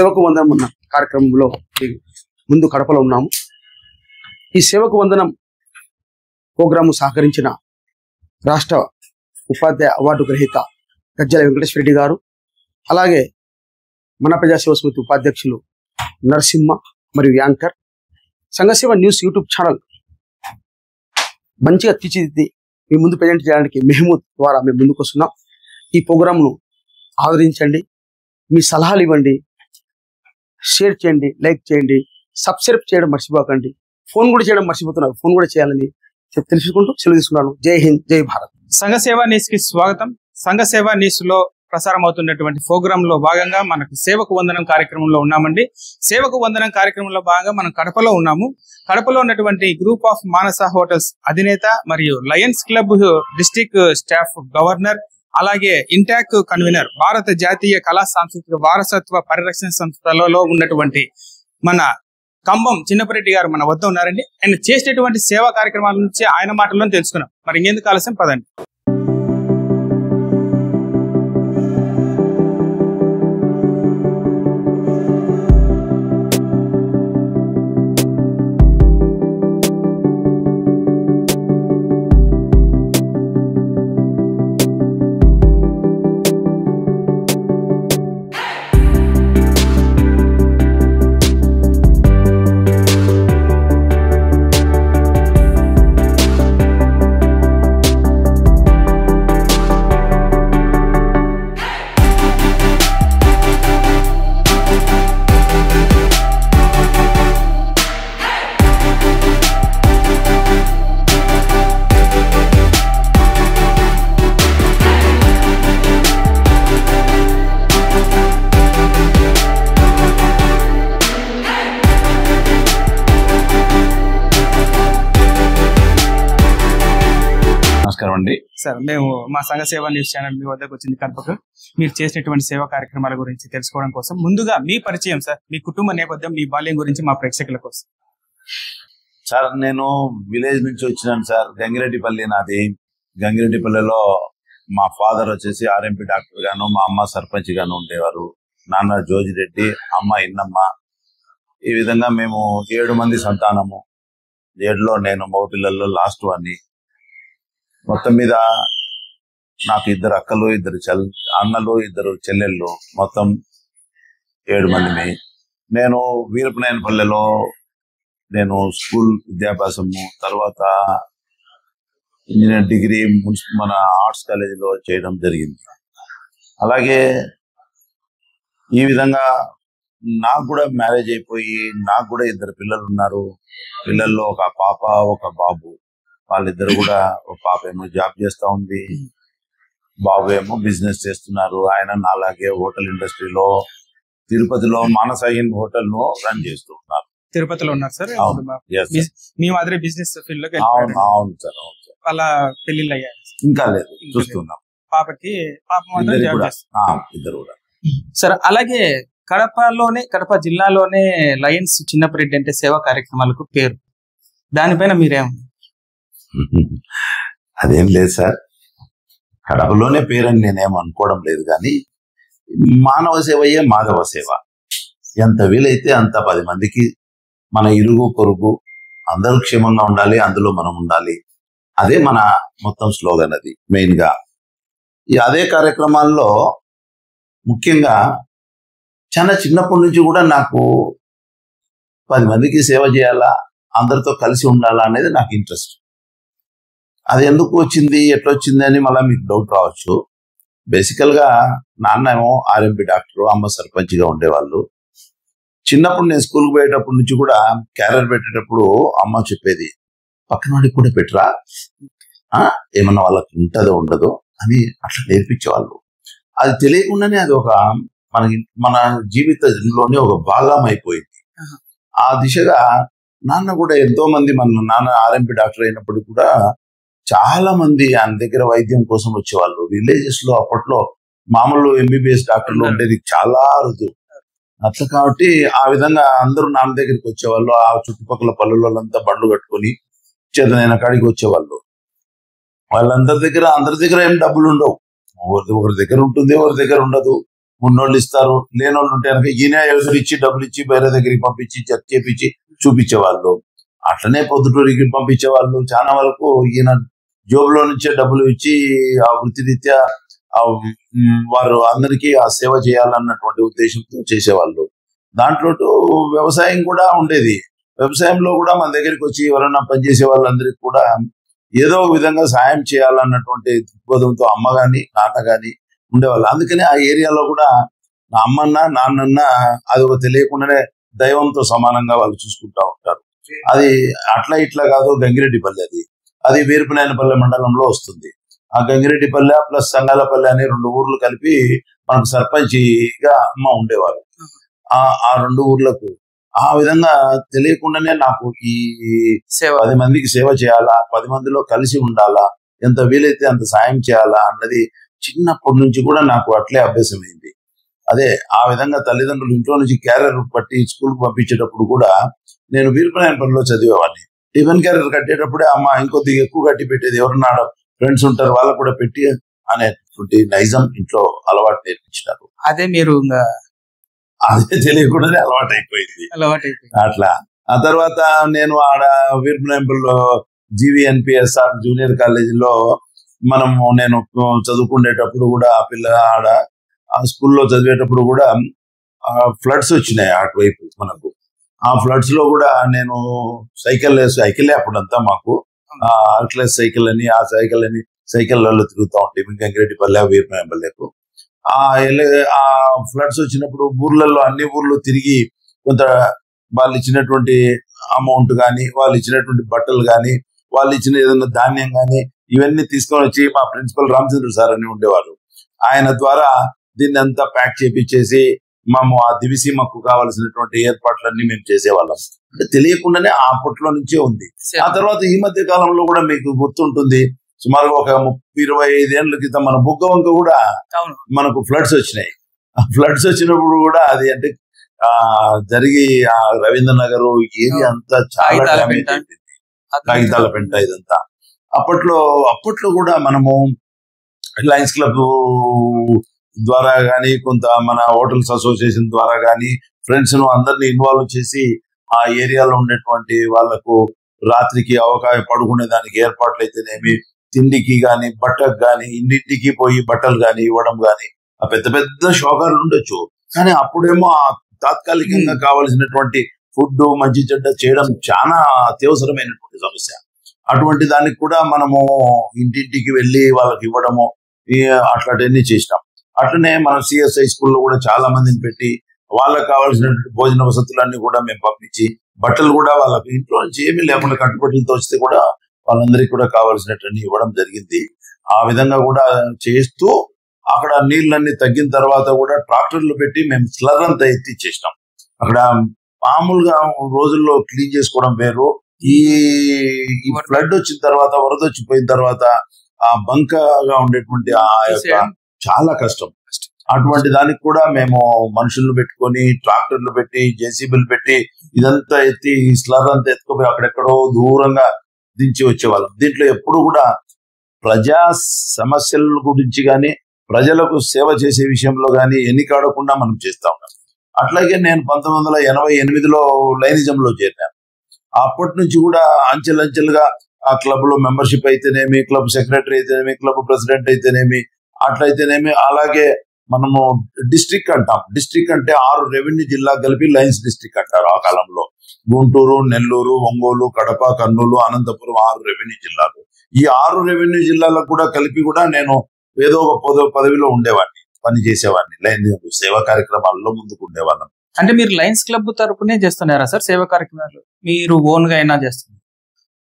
సేవకు వందనం ఉన్న కార్యక్రమంలో ముందు కడపలో ఉన్నాము. ఈ సేవకు వందనం ప్రోగ్రాము సహకరించిన రాష్ట్ర ఉపాధ్యాయ అవార్డు గ్రహీత గజ్జల వెంకటేశ్వర రెడ్డి గారు, అలాగే మన ప్రజాసేవ సమితి ఉపాధ్యక్షులు నరసింహ మరియు యాంకర్, సంఘసేవ న్యూస్ యూట్యూబ్ ఛానల్ మంచిగా తీర్చిదిద్ది మీ ముందు ప్రజెంట్ చేయడానికి మెహమూద్ ద్వారా మేము ముందుకు వస్తున్నాం. ఈ ప్రోగ్రాంను ఆదరించండి, మీ సలహాలు ఇవ్వండి, షేర్ చేయండి, లైక్ చేయండి, సబ్స్క్రైబ్ చేయడం మర్చిపోకండి. ఫోన్ కూడా చేయడం మర్చిపోతున్నారు, ఫోన్ కూడా చేయాలని తెలుసుకుంటూ సెలవు తీసుకున్నాను. జై హింద్, జై భారత్. సంఘసేవ న్యూస్ కి స్వాగతం. సంఘసేవ న్యూస్ లో ప్రసారం అవుతున్నటువంటి ప్రోగ్రామ్ లో భాగంగా మనకు సేవకు వందనం కార్యక్రమంలో ఉన్నామండి. సేవకు వందనం కార్యక్రమంలో భాగంగా మనం కడపలో ఉన్నాము. కడపలో ఉన్నటువంటి గ్రూప్ ఆఫ్ మానస హోటల్స్ అధినేత మరియు Lions club district staff governor, అలాగే ఇంటాక్ కన్వీనర్, భారత జాతీయ కళా సాంస్కృతిక వారసత్వ పరిరక్షణ సంస్థలలో ఉన్నటువంటి మన కంబం చిన్నపరెడ్డి గారు మన వద్ద ఉన్నారండి. ఆయన చేసేటువంటి సేవా కార్యక్రమాల నుంచి ఆయన మాటల్లో తెలుసుకున్నాం. మరి ఇంకెందుకు ఆలస్యం, పదండి. సార్, మేము మా సంఘసేవ న్యూస్ ఛానల్ మీ వద్దకు వచ్చింది కడపకు. మీరు చేసినటువంటి సేవా కార్యక్రమాల గురించి తెలుసుకోవడం కోసం ముందుగా మీ పరిచయం సార్, మీ కుటుంబ నేపథ్యం, మీ బాల్యం గురించి మా ప్రేక్షకుల కోసం. సార్, నేను విలేజ్ నుంచి వచ్చినాను సార్. గంగిరెడ్డిపల్లి నాది. గంగిరెడ్డిపల్లిలో మా ఫాదర్ వచ్చేసి ఆర్ఎంపీ డాక్టర్ గాను, మా అమ్మ సర్పంచ్ గాను ఉండేవారు. నాన్న జోజిరెడ్డి, అమ్మ ఇన్నమ్మ. ఈ విధంగా మేము 7 మంది సంతానము. 7లో నేను మగ పిల్లల్లో లాస్ట్ వాడిని. మొత్తం మీద నాకు 2 అక్కలు, 2 అన్నలు, 2 చెల్లెళ్ళు, మొత్తం 7 మందిని. నేను వీరపనేనిపల్లెలో నేను స్కూల్ విద్యాభ్యాసము, తర్వాత ఇంజనీర్ డిగ్రీ మన ఆర్ట్స్ కాలేజీలో చేయడం జరిగింది. అలాగే ఈ విధంగా నాకు కూడా మ్యారేజ్ అయిపోయి నాకు కూడా 2 పిల్లలు ఉన్నారు. పిల్లల్లో ఒక పాప, ఒక బాబు. వాళ్ళిద్దరు కూడా, ఒక పాప ఏమో జాబ్ చేస్తా ఉంది, బాబు ఏమో బిజినెస్ చేస్తున్నారు. ఆయన నాలాగే హోటల్ ఇండస్ట్రీలో తిరుపతిలో మానస హోటల్ ను రన్ చేస్తూ ఉన్నారు. తిరుపతిలో ఉన్నారు సార్. మీ మాదిరి బిజినెస్ ఫీల్డ్ లోకి. అవును సార్, అవును సార్. వాళ్ళ పెళ్లిళ్ళు అయ్యాయి? ఇంకా లేదు, చూస్తున్నాం. పాపకి పాప ఇద్దరు కూడా సార్. అలాగే కడప జిల్లాలోనే లయన్స్ చిన్నపరెడ్డి అంటే సేవా కార్యక్రమాలకు పేరు. దానిపైన మీరేమన్నా? అదేం లేదు సార్, కడపలోనే పేరని నేనేం అనుకోవడం లేదు. కానీ మానవ సేవయే మాధవ సేవ. ఎంత వీలైతే అంత 10 మందికి, మన ఇరుగు పొరుగు అందరూ క్షేమంగా ఉండాలి, అందులో మనం ఉండాలి. అదే మన మొత్తం స్లోగన్. అది మెయిన్ గా. అదే కార్యక్రమాల్లో ముఖ్యంగా చాలా చిన్నప్పటి నుంచి కూడా నాకు 10 మందికి సేవ చేయాలా, అందరితో కలిసి ఉండాలా అనేది నాకు ఇంట్రెస్ట్. అది ఎందుకు వచ్చింది, ఎట్లా వచ్చింది అని మళ్ళీ మీకు డౌట్ రావచ్చు. బేసికల్ గా నాన్న ఏమో ఆర్ఎంపీ డాక్టర్, అమ్మ సర్పంచ్ గా ఉండేవాళ్ళు. చిన్నప్పుడు నేను స్కూల్కి పోయేటప్పటి నుంచి కూడా క్యారియర్ పెట్టేటప్పుడు అమ్మ చెప్పేది, పక్కన వాడికి కూడా పెట్టరా, ఏమన్నా వాళ్ళకి ఉంటుందో ఉండదో అని అట్లా నేర్పించేవాళ్ళు. అది తెలియకుండానే అది ఒక మన జీవితంలోనే ఒక భాగం అయిపోయింది. ఆ దిశగా నాన్న కూడా ఎంతో మంది, మన నాన్న ఆర్ఎంపీ డాక్టర్ అయినప్పుడు కూడా చాలా మంది ఆయన దగ్గర వైద్యం కోసం వచ్చేవాళ్ళు. విలేజెస్ లో అప్పట్లో మామూలు ఎంబీబీఎస్ డాక్టర్లు ఉండేది చాలా అరుదు. అట్లా కాబట్టి ఆ విధంగా అందరూ నాన్న దగ్గరికి వచ్చేవాళ్ళు. ఆ చుట్టుపక్కల పల్లెలంతా బండ్లు కట్టుకుని చేతనైన కాడికి వచ్చేవాళ్ళు. వాళ్ళందరి దగ్గర ఏం డబ్బులు ఉండవు. ఒకరి దగ్గర ఉంటుంది, ఒకరి దగ్గర ఉండదు. ఉన్నోళ్ళు ఇస్తారు, లేనోళ్ళు ఉంటే కనుక ఈయన ఎదురిచ్చి డబ్బులు ఇచ్చి వేరే దగ్గరికి పంపించి చెక్ చేపించి చూపించేవాళ్ళు. అట్లనే పొద్దుటూరికి పంపించేవాళ్ళు. చాలా వరకు ఈయన జోబులో నుంచే డబ్బులు ఇచ్చి ఆ వృత్తిరీత్యా వారు అందరికీ ఆ సేవ చేయాలన్నటువంటి ఉద్దేశంతో చేసేవాళ్ళు. దాంట్లో వ్యవసాయం కూడా ఉండేది. వ్యవసాయంలో కూడా మన దగ్గరికి వచ్చి ఎవరైనా పనిచేసే వాళ్ళందరికీ కూడా ఏదో ఒక విధంగా సాయం చేయాలన్నటువంటి దృక్పథంతో అమ్మ గాని నాన్న గాని ఉండేవాళ్ళు. అందుకని ఆ ఏరియాలో కూడా నా అమ్మన్న నాన్నన్న అది ఒక తెలియకుండానే దైవంతో సమానంగా వాళ్ళు చూసుకుంటా ఉంటారు. అది అట్లా ఇట్లా కాదు, గంగిరెడ్డిపల్లి అది వీరపనేనిపల్లె మండలంలో వస్తుంది. ఆ గంగిరెడ్డిపల్లె ప్లస్ సంగాలపల్లె అనే 2 ఊర్లు కలిపి మనకు సర్పంచిగా అమ్మ ఉండేవారు. ఆ 2 ఊర్లకు ఆ విధంగా తెలియకుండానే నాకు ఈ 10 మందికి సేవ చేయాలా, 10 మందిలో కలిసి ఉండాలా, ఎంత వీలైతే అంత సాయం చేయాలా అన్నది చిన్నప్పటి నుంచి కూడా నాకు అట్లే అభ్యాసమైంది. అదే ఆ విధంగా తల్లిదండ్రులు ఇంట్లో నుంచి క్యారియర్ పట్టి స్కూల్కి పంపించేటప్పుడు కూడా నేను వీరపనేనిపల్లిలో చదివేవాడిని. టిఫిన్ క్యారియర్ కట్టేటప్పుడే అమ్మ ఇంకొద్దిగా ఎక్కువ కట్టి పెట్టేది, ఎవరన్నా ఫ్రెండ్స్ ఉంటారు వాళ్ళకు కూడా పెట్టి అనేటువంటి నైజం ఇంట్లో అలవాటు నేర్పించినారు. అదే మీరు అదే తెలియకుండానే అలవాటు అయిపోయింది. అట్లా ఆ తర్వాత నేను ఆడ వీరపనేనిపల్లిలో GVNPSR జూనియర్ కాలేజీలో నేను చదువుకునేటప్పుడు కూడా ఆ పిల్ల ఆడ ఆ స్కూల్లో చదివేటప్పుడు కూడా ఫ్లడ్స్ వచ్చినాయి అటువైపు మనకు. ఆ ఫ్లడ్స్ లో కూడా నేను సైకిల్లే అప్పుడంతా మాకు ఆర్క్లెస్ సైకిల్ అని ఆ సైకిళ్ళలో తిరుగుతూ ఉంటాయి గంగిరెడ్డిపల్లె వీరపనేనిపల్లెకు. ఆ ఫ్లడ్స్ వచ్చినప్పుడు ఊర్లలో అన్ని ఊర్లు తిరిగి కొంత వాళ్ళు ఇచ్చినటువంటి అమౌంట్ కానీ, వాళ్ళు ఇచ్చినటువంటి బట్టలు కానీ, వాళ్ళు ఇచ్చిన ఏదైనా ధాన్యం కానీ ఇవన్నీ తీసుకొని వచ్చి మా ప్రిన్సిపల్ రామచంద్ర సార్ అని ఉండేవారు. ఆయన ద్వారా దీన్ని అంతా ప్యాక్ చేపించేసి మేము ఆ దివిసీమకు కావాల్సినటువంటి ఏర్పాట్లన్నీ మేము చేసేవాళ్ళం. అంటే తెలియకుండానే ఆ అప్పట్లో నుంచే ఉంది. ఆ తర్వాత ఈ మధ్య కాలంలో కూడా మీకు గుర్తుంటుంది, సుమారుగా ఒక 30-25 ఏళ్ల క్రితం మన బుగ్గవంక కూడా మనకు ఫ్లడ్స్ వచ్చినాయి. ఆ ఫ్లడ్స్ వచ్చినప్పుడు కూడా అది అంటే జరిగి ఆ రవీంద్ర నగర్ ఏరియా అంతా చాలా డ్యామేజ్ అయిపోయింది. కాగితాల పెంట ఇదంతా. అప్పట్లో కూడా మనము లయన్స్ క్లబ్ ద్వారా గానీ, కొంత మన హోటల్స్ అసోసియేషన్ ద్వారా గానీ ఫ్రెండ్స్ ను అందరినీ ఇన్వాల్వ్ చేసి ఆ ఏరియాలో ఉండేటువంటి వాళ్లకు రాత్రికి పడుకునే దానికి ఏర్పాట్లు అయితేనేమి, తిండికి గాని బట్టకు గాని, ఇంటింటికి పోయి బట్టలు గాని ఇవ్వడం గాని, ఆ పెద్ద పెద్ద షోకాలు ఉండొచ్చు. కానీ అప్పుడేమో ఆ తాత్కాలికంగా కావలసినటువంటి ఫుడ్ మంచి చెడ్డ చేయడం చాలా అత్యవసరమైనటువంటి సమస్య. అటువంటి దానికి కూడా మనము ఇంటింటికి వెళ్ళి వాళ్ళకి ఇవ్వడము అట్లాంటివన్నీ చేసినాం. అట్లనే మనం CSI స్కూల్లో కూడా చాలా మందిని పెట్టి వాళ్ళకి కావాల్సినటువంటి భోజన వసతులన్నీ కూడా మేము పంపించి, బట్టలు కూడా వాళ్ళకి ఇంట్లో నుంచి ఏమీ లేకుండా కట్టుబట్టలతో వస్తే కూడా వాళ్ళందరికీ కూడా కావాల్సినటువంటి ఇవ్వడం జరిగింది. ఆ విధంగా కూడా చేస్తూ అక్కడ నీళ్ళన్నీ తగ్గిన తర్వాత కూడా ట్రాక్టర్లు పెట్టి మేము స్లర్ అంతా ఎత్తిచ్చేసినాం. అక్కడ మామూలుగా రోజుల్లో క్లీన్ చేసుకోవడం వేరు, ఈ ఫ్లడ్ వచ్చిన తర్వాత, వరద వచ్చిపోయిన తర్వాత ఆ బంకగా ఉండేటువంటి ఆ యొక్క చాలా కష్టం. అటువంటి దానికి కూడా మేము మనుషులను పెట్టుకొని ట్రాక్టర్లు పెట్టి జేసీబీలు పెట్టి ఇదంతా ఎత్తి స్లర్ అంతా ఎత్తుకుపోయి అక్కడెక్కడో దూరంగా దించి వచ్చేవాళ్ళం. దీంట్లో ఎప్పుడు కూడా ప్రజా సమస్యల గురించి గాని, ప్రజలకు సేవ చేసే విషయంలో గాని ఎన్నికాడకుండా మనం చేస్తా ఉన్నాం. అట్లాగే నేను 1988లో లైనిజంలో చేరాను. అప్పటి నుంచి కూడా అంచెలంచెలుగా ఆ క్లబ్ లో మెంబర్షిప్ అయితేనేమి, క్లబ్ సెక్రటరీ అయితేనేమి, క్లబ్ ప్రెసిడెంట్ అయితేనేమి, అట్లయితేనేమి, అలాగే మనము డిస్ట్రిక్ట్ అంటాం. డిస్ట్రిక్ట్ అంటే 6 రెవెన్యూ జిల్లా కలిపి లయన్స్ డిస్ట్రిక్ట్ అంటారు. ఆ కాలంలో గుంటూరు, నెల్లూరు, ఒంగోలు, కడప, కర్నూలు, అనంతపురం 6 రెవెన్యూ జిల్లాలు. ఈ 6 రెవెన్యూ జిల్లాలకు కూడా కలిపి కూడా నేను ఏదో ఒక పదవిలో ఉండేవాడిని, పని చేసేవాడిని. లైన్ సేవా కార్యక్రమాల్లో ముందుకు ఉండేవాళ్ళం. అంటే మీరు లయన్స్ క్లబ్ తరపునే చేస్తున్నారా సార్ సేవా కార్యక్రమాలు? మీరు ఓన్ గా అయినా చేస్తున్నారు?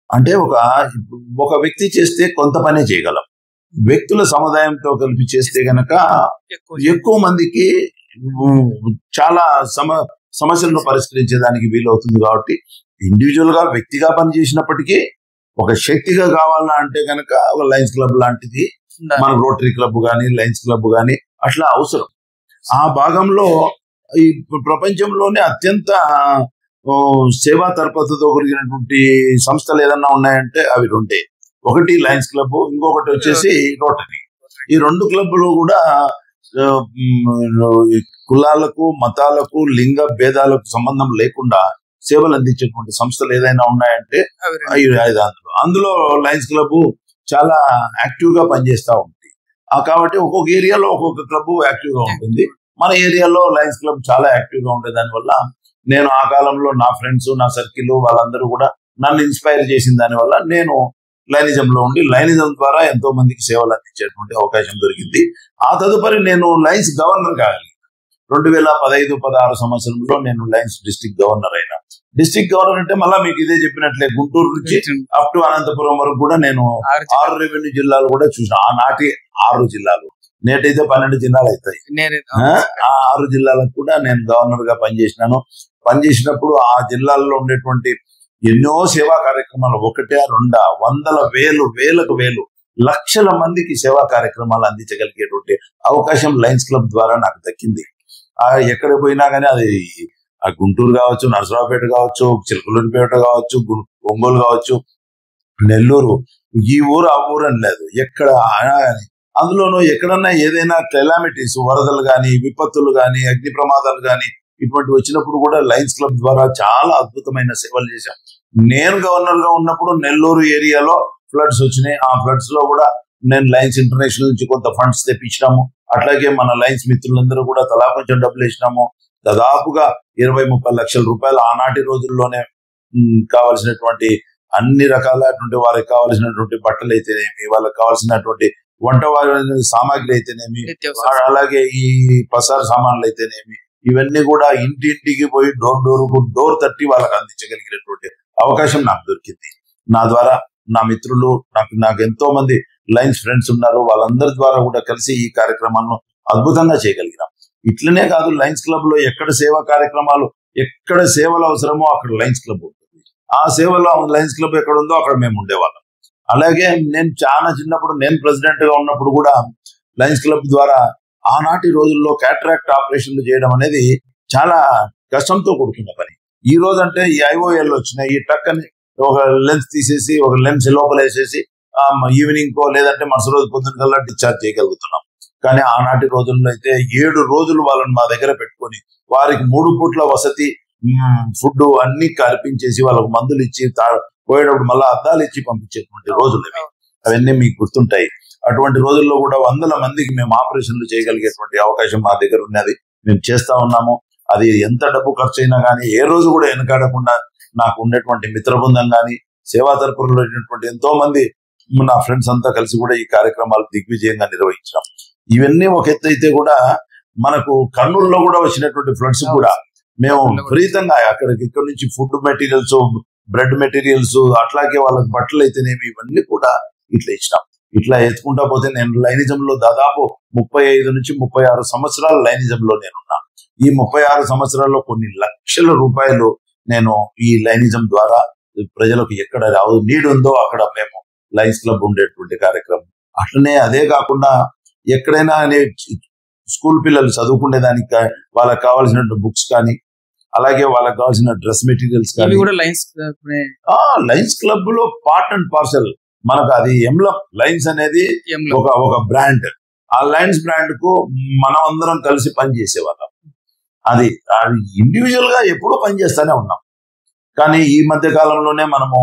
అంటే ఒక వ్యక్తి చేస్తే కొంత పనే చేయగలం. వ్యక్తుల సముదాయంతో కలిపి చేస్తే గనక ఎక్కువ మందికి చాలా సమస్యలను పరిష్కరించేదానికి వీలవుతుంది. కాబట్టి ఇండివిజువల్ గా వ్యక్తిగా పని చేసినప్పటికీ ఒక శక్తిగా కావాలా అంటే గనక ఒక లయన్స్ క్లబ్ లాంటిది, మన రోటరీ క్లబ్ గానీ, లయన్స్ క్లబ్ గానీ అట్లా అవసరం. ఆ భాగంలో ఈ ప్రపంచంలోనే అత్యంత సేవా తత్పరతతో కలిగినటువంటి సంస్థలు ఏదన్నా ఉన్నాయంటే అవి 2. ఒకటి లయన్స్ క్లబ్, ఇంకొకటి వచ్చేసి రోటరీ. ఈ 2 క్లబ్లు కూడా ఆ, ఈ కులాలకు మతాలకు లింగ భేదాలకు సంబంధం లేకుండా సేవలు అందించేటువంటి సంస్థలు ఏదైనా ఉన్నాయంటే అందులో లయన్స్ క్లబ్ చాలా యాక్టివ్ గా పనిచేస్తూ ఉంటుంది. కాబట్టి ఒక్కొక్క ఏరియాలో ఒక్కొక్క క్లబ్ యాక్టివ్ గా ఉంటుంది. మన ఏరియాలో లయన్స్ క్లబ్ చాలా యాక్టివ్ గా ఉండే దానివల్ల నేను ఆ కాలంలో నా ఫ్రెండ్స్ నా సర్కిల్ వాళ్ళందరూ కూడా నన్ను ఇన్స్పైర్ చేసిన దానివల్ల నేను లైనిజం లో ఉండి లైనిజం ద్వారా ఎంతో మందికి సేవలు అందించేటువంటి అవకాశం దొరికింది. ఆ తదుపరి నేను లయన్స్ గవర్నర్ కాగలిగాను. 2015-16 సంవత్సరంలో నేను లయన్స్ డిస్ట్రిక్ట్ గవర్నర్ అయినా. డిస్ట్రిక్ట్ గవర్నర్ అంటే మళ్ళా మీకు ఇదే చెప్పినట్లే గుంటూరు నుంచి అప్ టు అనంతపురం వరకు కూడా నేను 6 రెవెన్యూ జిల్లాలు కూడా చూసిన. ఆనాటి 6 జిల్లాలు, నేటైతే 12 జిల్లాలు అవుతాయి. ఆ 6 జిల్లాలకు కూడా నేను గవర్నర్ గా పనిచేసినాను. పనిచేసినప్పుడు ఆ జిల్లాల్లో ఉండేటువంటి ఎన్నో సేవా కార్యక్రమాలు, ఒకటే రెండా, వందల వేలకు లక్షల మందికి సేవా కార్యక్రమాలు అందించగలిగేటువంటి అవకాశం లయన్స్ క్లబ్ ద్వారా నాకు దక్కింది. ఎక్కడ పోయినా కానీ అది గుంటూరు కావచ్చు, నరసరావుపేట కావచ్చు, చిలకలూరిపేట కావచ్చు, ఒంగోలు కావచ్చు, నెల్లూరు, ఈ ఊరు ఆ ఊరు అని లేదు, ఎక్కడ అయినా కానీ అందులోనూ ఎక్కడన్నా ఏదైనా కెలామిటీస్, వరదలు కానీ, విపత్తులు కానీ, అగ్ని ప్రమాదాలు కానీ ఇటువంటి వచ్చినప్పుడు కూడా లయన్స్ క్లబ్ ద్వారా చాలా అద్భుతమైన సేవలు చేశాం. నేను గవర్నర్ గా ఉన్నప్పుడు నెల్లూరు ఏరియాలో ఫ్లడ్స్ వచ్చినాయి. ఆ ఫ్లడ్స్ లో కూడా నేను లయన్స్ ఇంటర్నేషనల్ నుంచి కొంత ఫండ్స్ తెప్పించినాము. అట్లాగే మన లయన్స్ మిత్రులందరూ కూడా తలా కొంచెం డబ్బులు వేసినాము. దాదాపుగా 20-30 లక్షల రూపాయలు ఆనాటి రోజుల్లోనే కావాల్సినటువంటి అన్ని రకాలైనటువంటి వారికి కావాల్సినటువంటి బట్టలు అయితేనేమి, వాళ్ళకి కావాల్సినటువంటి వంట సామాగ్రి అయితేనేమి, అలాగే ఈ పసారు సామాన్లు అయితేనేమి, ఇవన్నీ కూడా ఇంటింటికి పోయి డోర్ తట్టి వాళ్ళకి అందించగలిగినటువంటి అవకాశం నాకు దొరికింది. నా ద్వారా నా మిత్రులు, నాకు ఎంతో మంది లయన్స్ ఫ్రెండ్స్ ఉన్నారు. వాళ్ళందరి ద్వారా కూడా కలిసి ఈ కార్యక్రమాలను అద్భుతంగా చేయగలిగినాం. ఇట్లనే కాదు, లయన్స్ క్లబ్ లో ఎక్కడ సేవా కార్యక్రమాలు, ఎక్కడ సేవలు అవసరమో అక్కడ లయన్స్ క్లబ్ ఉంటుంది. ఆ సేవలో లయన్స్ క్లబ్ ఎక్కడ ఉందో అక్కడ మేము ఉండేవాళ్ళం. అలాగే నేను చాలా చిన్నప్పుడు, నేను ప్రెసిడెంట్ గా ఉన్నప్పుడు కూడా లయన్స్ క్లబ్ ద్వారా ఆనాటి రోజుల్లో క్యాటరాక్ట్ ఆపరేషన్లు చేయడం అనేది చాలా కష్టంతో కూడుకున్న పని. ఈ రోజు అంటే ఈ IOL వచ్చినాయి, ఈ టక్ అని ఒక లెన్స్ తీసేసి ఒక లెన్స్ లోపల వేసేసి ఈవినింగ్ కో లేదంటే మరుస రోజు పొద్దున కల్లా డిశ్చార్జ్ చేయగలుగుతున్నాం. కానీ ఆనాటి రోజుల్లో అయితే 7 రోజులు వాళ్ళని మా దగ్గర పెట్టుకొని వారికి 3 పూట్ల వసతి, ఫుడ్ అన్ని కల్పించేసి వాళ్ళకు మందులు ఇచ్చి పోయేటప్పుడు మళ్ళీ అద్దాలు ఇచ్చి పంపించేటువంటి రోజులు అవన్నీ మీకు గుర్తుంటాయి. అటువంటి రోజుల్లో కూడా వందల మందికి మేము ఆపరేషన్లు చేయగలిగేటువంటి అవకాశం మా దగ్గర ఉన్నది. మేము చేస్తా ఉన్నాము. అది ఎంత డబ్బు ఖర్చు అయినా కానీ ఏ రోజు కూడా వెనకాడకుండా నాకు ఉండేటువంటి మిత్ర బృందం కానీ, సేవా తరపులో ఉన్నటువంటి ఎంతో మంది నా ఫ్రెండ్స్ అంతా కలిసి కూడా ఈ కార్యక్రమాలు దిగ్విజయంగా నిర్వహించాం. ఇవన్నీ ఒక ఎత్తు అయితే కూడా మనకు కర్నూలులో కూడా వచ్చినటువంటి ఫ్లడ్స్ కూడా మేము విపరీతంగా ఇక్కడ నుంచి ఫుడ్ మెటీరియల్స్, బ్రెడ్ మెటీరియల్స్, అట్లాగే వాళ్ళకి బట్టలు అయితేనేమి ఇవన్నీ కూడా ఇట్లా ఇచ్చినాం. ఇట్లా ఎత్తుకుంటా పోతే నేను లైనిజంలో దాదాపు 35-36 సంవత్సరాలు లైనిజంలో నేనున్నా. ఈ 36 సంవత్సరాల్లో కొన్ని లక్షల రూపాయలు నేను ఈ లైనిజం ద్వారా ప్రజలకు ఎక్కడ నీడ్ ఉందో అక్కడ మేము లయన్స్ క్లబ్ ఉండేటువంటి కార్యక్రమం. అట్లనే అదే కాకుండా ఎక్కడైనా స్కూల్ పిల్లలు చదువుకునే దానికి వాళ్ళకి కావాల్సిన బుక్స్ కానీ, అలాగే వాళ్ళకి కావాల్సిన డ్రెస్ మెటీరియల్స్ కానీ లయన్స్ క్లబ్ లో పార్ట్ అండ్ పార్సల్. మనకు అది ఎంబ్లం, లయన్స్ అనేది ఒక బ్రాండ్. ఆ లయన్స్ బ్రాండ్ కు మనం అందరం కలిసి పనిచేసేవాళ్ళం. అది ఇండివిజువల్ గా ఎప్పుడూ పనిచేస్తూనే ఉన్నాం. కానీ ఈ మధ్య కాలంలోనే మనము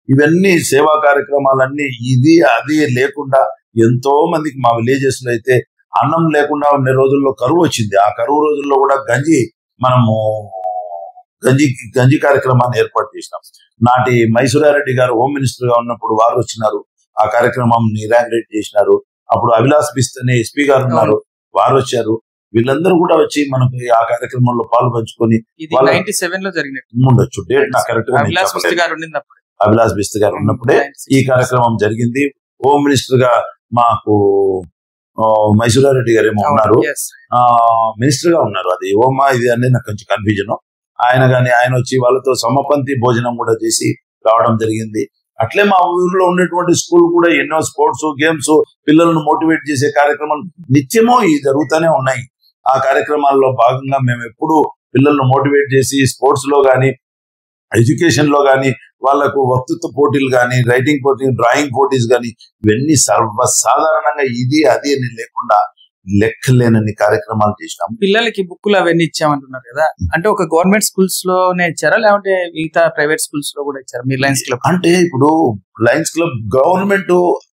ఇవన్నీ సేవా కార్యక్రమాలన్నీ ఇది అది లేకుండా ఎంతో మందికి మా విలేజెస్ లో అయితే అన్నం లేకుండా ఉండే రోజుల్లో కరువు వచ్చింది. ఆ కరువు రోజుల్లో కూడా గంజి కార్యక్రమాన్ని ఏర్పాటు చేసినాం. నాటి మైసూరారెడ్డి గారు హోమ్ మినిస్టర్ గా ఉన్నప్పుడు వారు వచ్చినారు, ఆ కార్యక్రమం ఇనాగ్రేట్ చేసినారు. అప్పుడు అభిలాష్ బిస్తనే ఎస్పీ గారు ఉన్నారు, వారు వచ్చారు. వీళ్ళందరూ కూడా వచ్చి మనకు ఆ కార్యక్రమంలో పాలు పంచుకొని ఉండొచ్చు. డేట్ నాకు కరెక్ట్ గా అభిలాష్ బిస్త్ గారు ఉన్నప్పుడే ఈ కార్యక్రమం జరిగింది. హోమ్ మినిస్టర్ గా మాకు మైసూరారెడ్డి గారు ఏమో ఉన్నారు, మినిస్టర్ గా ఉన్నారు. అది ఓమా ఇది అనేది నాకు కొంచెం కన్ఫ్యూజన్. ఆయన వచ్చి వాళ్ళతో సమపంతి భోజనం కూడా చేసి రావడం జరిగింది. అట్లే మా ఊరిలో ఉన్నటువంటి స్కూల్ కూడా ఎన్నో స్పోర్ట్స్, గేమ్స్, పిల్లలను మోటివేట్ చేసే కార్యక్రమాలు నిత్యమో జరుగుతూనే ఉన్నాయి. ఆ కార్యక్రమాల్లో భాగంగా మేము ఎప్పుడు పిల్లలను మోటివేట్ చేసి స్పోర్ట్స్ లో కానీ, ఎడ్యుకేషన్ లో కానీ, వాళ్లకు వక్తృత్వ పోటీలు కానీ, రైటింగ్ పోటీ, డ్రాయింగ్ పోటీస్ కానీ, ఇవన్నీ సర్వసాధారణంగా ఇది అది అని లేకుండా లెక్కలేనన్ని కార్యక్రమాలు చేసినాం. పిల్లలకి బుక్కులు అవన్నీ ఇచ్చామంటున్నారు కదా, అంటే ఒక గవర్నమెంట్ స్కూల్స్ లోనే ఇచ్చారా లేకపోతే మిగతా ప్రైవేట్ స్కూల్స్ లో కూడా ఇచ్చారా మీరు లయన్స్ క్లబ్? అంటే ఇప్పుడు లయన్స్ క్లబ్ గవర్నమెంట్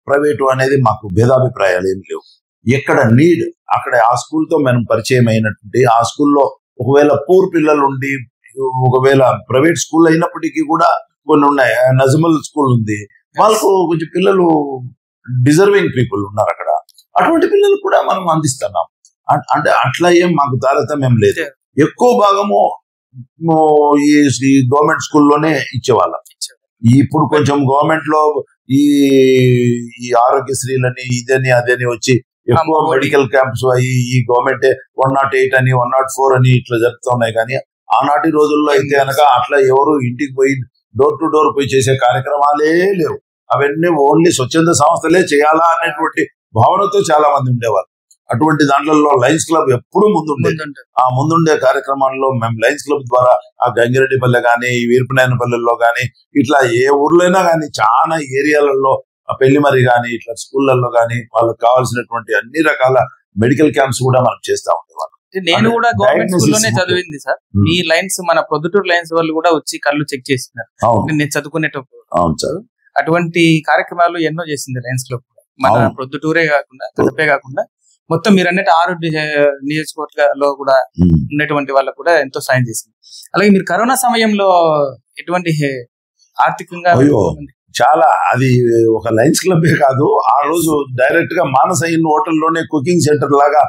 ప్రైవేటు అనేది మాకు భేదాభిప్రాయాలు ఏమి లేవు. ఎక్కడ నీడ్ అక్కడ ఆ స్కూల్ తో మనం పరిచయం అయినటువంటి ఆ స్కూల్లో ఒకవేళ పూర్ పిల్లలు ఉండి ఒకవేళ ప్రైవేట్ స్కూల్ అయినప్పటికీ కూడా కొన్ని ఉన్నాయి. నజమల్ స్కూల్ ఉంది, వాళ్ళకు కొంచెం పిల్లలు డిజర్వింగ్ పీపుల్ ఉన్నారు అక్కడ, అటువంటి పిల్లలు కూడా మనం అందిస్తున్నాం. అంటే అట్లా ఏం మాకు తారతమ్యం లేదు. ఎక్కువ భాగము ఈ గవర్నమెంట్ స్కూల్లోనే ఇచ్చేవాళ్ళం. ఇప్పుడు కొంచెం గవర్నమెంట్ లో ఈ ఆరోగ్యశ్రీలని ఇదని అదని వచ్చి ఎక్కువ మెడికల్ క్యాంప్స్ అయ్యి ఈ గవర్నమెంట్ 108 అని 104 అని ఇట్లా జరుగుతున్నాయి. కానీ ఆనాటి రోజుల్లో అయితే కనుక అట్లా ఎవరు ఇంటికి పోయి డోర్ టు డోర్ పోయి చేసే కార్యక్రమాలే లేవు. అవన్నీ ఓన్లీ స్వచ్ఛంద సంస్థలే చేయాలా అనేటువంటి భావనతో చాలా మంది ఉండేవారు. అటువంటి దాంట్లో లయన్స్ క్లబ్ ఎప్పుడు ముందుండే. ఆ ముందుండే కార్యక్రమాల్లో మేము లయన్స్ క్లబ్ ద్వారా ఆ గంగిరెడ్డిపల్లె గానీ వీర్పనాయనపల్లెల్లో గానీ ఇట్లా ఏ ఊర్లైనా గానీ చాలా ఏరియాలలో ఆ పెళ్లిమరి గానీ ఇట్లా స్కూళ్లలో గానీ వాళ్ళకి కావాల్సినటువంటి అన్ని రకాల మెడికల్ క్యాంప్స్ కూడా మనం చేస్తా ఉండేవాళ్ళం. నేను కూడా గవర్నమెంట్ స్కూల్లోనే చదివింది సార్. మీ లైన్స్ మన ప్రొద్దుటూరు లైన్స్ వాళ్ళు కూడా వచ్చి కళ్ళు చెక్ చేస్తున్నారు నేను చదువుకునేటప్పుడు. అవును సార్, అటువంటి కార్యక్రమాలు ఎన్నో చేసింది లయన్స్ క్లబ్. మన ప్రొద్దుటూరే కాకుండా కడపే కాకుండా మొత్తం మీరు అన్నట్టు 6 నియోజకవర్గాల్లో కూడా ఉన్నటువంటి వాళ్ళకు కూడా ఎంతో సాయం చేసింది. అలాగే మీరు కరోనా సమయంలో ఎటువంటి ఆర్థికంగా చాలా అది ఒక లయన్స్ క్లబ్ కాదు, ఆ రోజు డైరెక్ట్ గా మానస ఇన్ హోటల్లోనే కుకింగ్ సెంటర్ లాగా